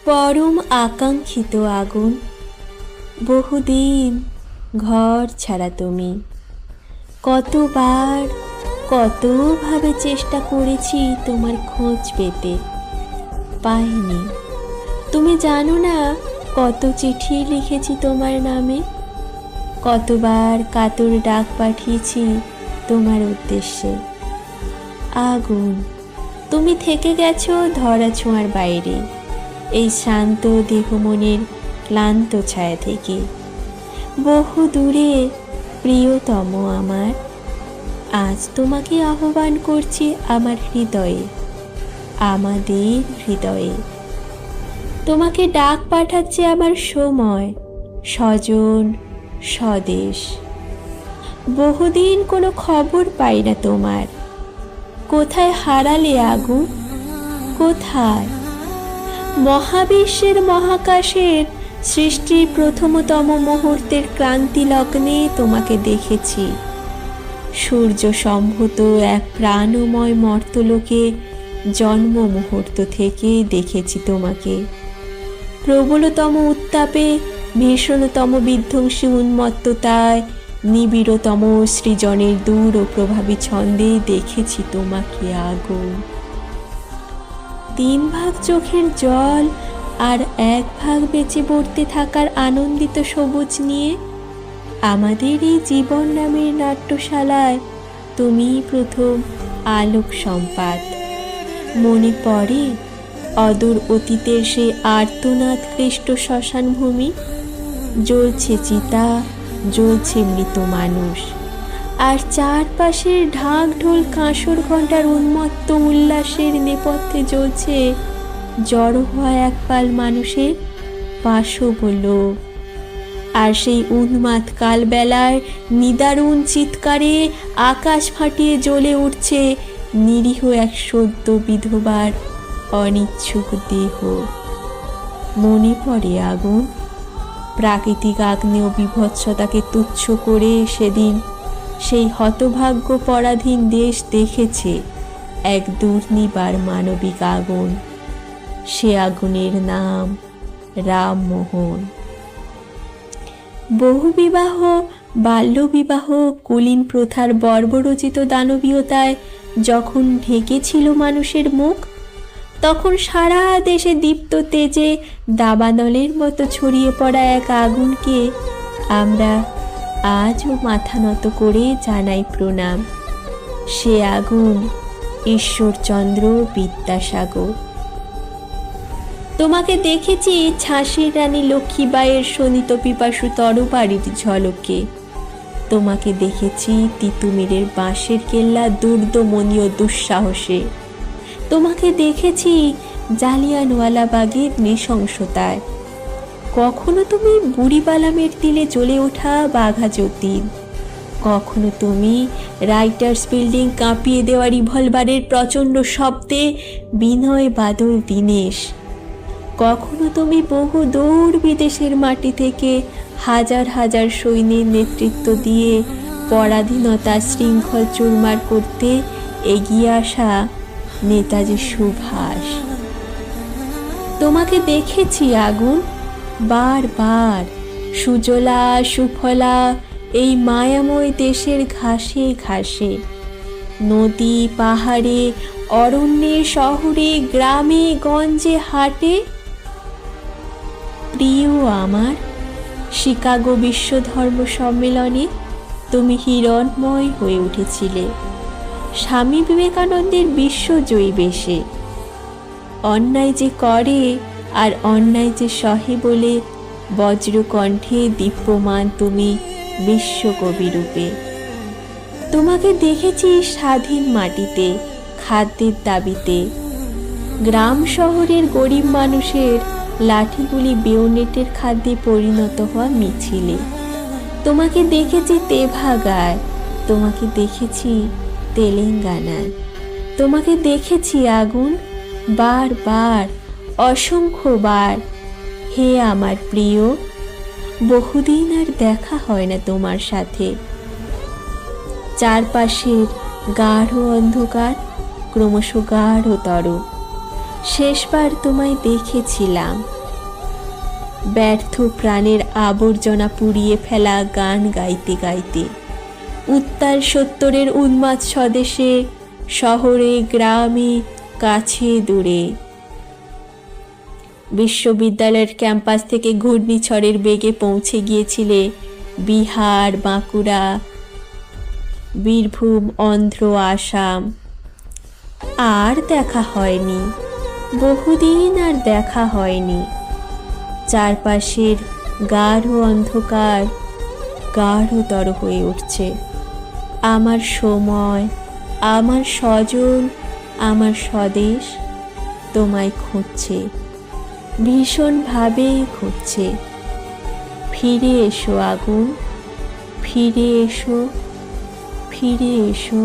পরম আকাঙ্ক্ষিত আগুন, বহুদিন ঘর ছাড়া তুমি। কতবার কতভাবে চেষ্টা করেছি তোমার খোঁজ পেতে, পাইনি। তুমি জানো না কত চিঠি লিখেছি তোমার নামে, কতবার কাতর ডাক পাঠিয়েছি তোমার উদ্দেশ্যে। আগুন, তুমি থেকে গেছো ধরা ছোঁয়ার বাইরে, এই শান্ত দেহ মনের ক্লান্ত ছায়া থেকে। বহু দূরে প্রিয়তম আমার, আজ তোমাকে আহ্বান করছি আমার হৃদয়ে, আমাদের হৃদয়ে। তোমাকে ডাক পাঠাচ্ছে আমার সময়, স্বজন, স্বদেশ। বহুদিন কোনো খবর পাই না তোমার। কোথায় হারালে আগুন, কোথায়? মহাবিশ্বের মহাকাশের সৃষ্টির প্রথমতম মুহূর্তের ক্রান্তি লগ্নে তোমাকে দেখেছি। সূর্য সম্ভূত এক প্রাণময় মর্তলোকে জন্ম মুহূর্ত থেকে দেখেছি তোমাকে। প্রবলতম উত্তাপে, ভীষণতম বিধ্বংসী উন্মত্ততায়, নিবিড়তম সৃজনের দূর ও প্রভাবী ছন্দে দেখেছি তোমাকে আগুন। 3 ভাগ চোখের জল আর 1 ভাগ বেঁচে পড়তে থাকার আনন্দিত সবুজ নিয়ে আমাদের এই জীবন নামের নাট্যশালায় তুমি প্রথম আলোক সম্পাত। মনে পড়ে অদূর অতীতের সেই আর্তনাদ ক্লিষ্ট শ্মশানভূমি? জ্বলছে চিতা, জ্বলছে মৃত মানুষ, আর চারপাশের ঢাক ঢোল কাঁসর ঘণ্টার উন্মত্ত উল্লাসের নেপথ্যে জ্বলছে জড়ো হওয়া একপাল মানুষের পাশব লোক। আর সেই উন্মাদ কালবেলায় নিদারুণ চিৎকারে আকাশ ফাটিয়ে জ্বলে উঠছে নিরীহ এক সদ্য বিধবার অনিচ্ছুক দেহ। মনে পড়ে আগুন, প্রাকৃতিক আগ্নেয় বিভৎসতাকে তুচ্ছ করে সেদিন সেই হতভাগ্য পরাধীন দেশ দেখেছে এক দুর্নিবার মানবিক আগুন। সে আগুনের নাম রামমোহন। বহুবিবাহ, বাল্যবিবাহ, কুলীন প্রথার বর্বরচিত দানবীয়তায় যখন ঢেকেছিল মানুষের মুখ, তখন সারা দেশে দীপ্ত তেজে দাবানলের মতো ছড়িয়ে পড়া এক আগুনকে আমরা আজও মাথা নত করে জানাই প্রণাম। সে আগুন ঈশ্বরচন্দ্র বিদ্যাসাগর। তোমাকে দেখেছি ঝাঁসির রানী লক্ষ্মীবাইয়ের শোণিত পিপাসু তরবারির ঝলকে। তোমাকে দেখেছি তিতুমিরের বাঁশের কেল্লা দুর্দমনীয় দুঃসাহসে। তোমাকে দেখেছি জালিয়ানওয়ালাবাগের নৃশংসতায়। কখনো তুমি বুড়িবালামের তিলে জ্বলে ওঠা বাঘা যতীন, কখনো তুমি রাইটার্স বিল্ডিং কাঁপিয়ে দেওয়া রিভলভারের প্রচণ্ড শব্দে বিনয় বাদল দীনেশ, কখনো তুমি বহু দূর বিদেশের মাটি থেকে হাজার হাজার সৈন্যের নেতৃত্ব দিয়ে পরাধীনতা শৃঙ্খল চুরমার করতে এগিয়ে আসা নেতাজি সুভাষ। তোমাকে দেখেছি আগুন, বারবার সুজলা সুফলা এই মায়াময় দেশের ঘাসে ঘাসে, নদী পাহাড়ে, অরণ্যে, শহরে, গ্রামে গঞ্জে, হাটে। প্রিয় আমার, শিকাগো বিশ্ব ধর্ম সম্মেলনে তুমি হিরণময় হয়ে উঠেছিলে স্বামী বিবেকানন্দের বিশ্বজয়ী বেশে। অন্যায় যে করে আর অন্যায় যে সহে বলে বজ্রকণ্ঠে দীপ্যমান তুমি বিশ্বকবি রূপে। তোমাকে দেখেছি স্বাধীন মাটিতে, খাদ্যের দাবিতে, গ্রাম শহরের গরিব মানুষের লাঠিগুলি বেয়োনেটের খাদ্যে পরিণত হওয়া মিছিলে। তোমাকে দেখেছি তেভাগায়, তোমাকে দেখেছি তেলেঙ্গানায়। তোমাকে দেখেছি আগুন, বারবার, অসংখ্যবার। হে আমার প্রিয়, বহুদিন আর দেখা হয় না তোমার সাথে। চারপাশের গাঢ় অন্ধকার ক্রমশ গাঢ়তর। শেষবার তোমায় দেখেছিলাম ব্যর্থ প্রাণের আবর্জনা পুড়িয়ে ফেলা গান গাইতে গাইতে, উত্তাল সত্তরের উন্মাদ স্বদেশে, শহরে গ্রামে, কাছে দূরে। বিশ্ববিদ্যালয়ের ক্যাম্পাস থেকে ঘূর্ণিঝড়ের বেগে পৌঁছে গিয়েছিলে বিহার, বাঁকুড়া, বীরভূম, অন্ধ্র, আসাম। আর দেখা হয়নি, বহুদিন আর দেখা হয়নি। চারপাশের গাঢ় অন্ধকার গাঢ়তর হয়ে উঠছে। আমার সময়, আমার স্বজন, আমার স্বদেশ তোমায় খুঁজছে, ভীষণভাবে খুঁজছে। ফিরে এসো আগুন, ফিরে এসো, ফিরে এসো।